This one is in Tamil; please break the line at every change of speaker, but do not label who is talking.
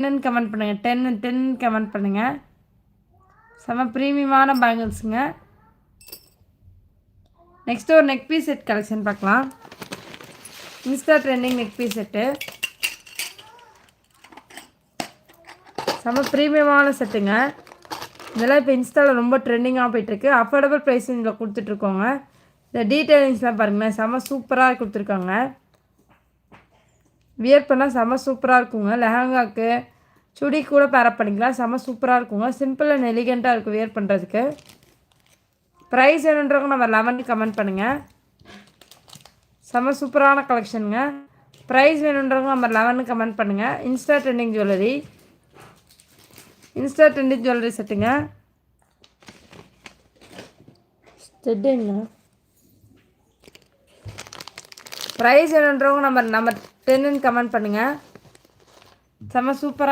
10 கமெண்ட் பண்ணுங்கள். 10 கமெண்ட் பண்ணுங்கள். செம ப்ரீமியமான பேங்கிள்ஸுங்க. நெக்ஸ்ட்டு ஒரு நெக் பீஸ் செட் கலெக்ஷன் பார்க்கலாம். Insta trending neck piece set. செம ப்ரீமியமான செட்டுங்க. இதெல்லாம் இப்போ இன்ஸ்டாவில் ரொம்ப ட்ரெண்டிங்காக போயிட்டுருக்கு. அஃபோர்டபுள் ப்ரைஸ் இதில் கொடுத்துட்ருக்கோங்க. இந்த டீட்டெயிலிங்ஸ்லாம் பாருங்களேன், செம சூப்பராக கொடுத்துருக்காங்க. வியர் பண்ணால் செம சூப்பராக இருக்குங்க. லெஹங்காக்கு சுடி கூட பேரப் பண்ணிக்கலாம். செம சூப்பராக இருக்குங்க. சிம்பிள் அண்ட் எலிகெண்ட்டாக இருக்கும் வியர் பண்ணுறதுக்கு. ப்ரைஸ் வேணுன்றவங்க நம்ம 11 கமெண்ட் பண்ணுங்கள். செம சூப்பரான கலெக்ஷனுங்க. ப்ரைஸ் வேணுன்றவங்க நம்ம 11 கமெண்ட் பண்ணுங்கள். Insta trending jewellery. Insta trending jewellery செட்டுங்க. செட்டுங்க. ப்ரைஸ் வேணுன்றவங்க நம்ம 10 கமெண்ட் பண்ணுங்கள். செம சூப்பராக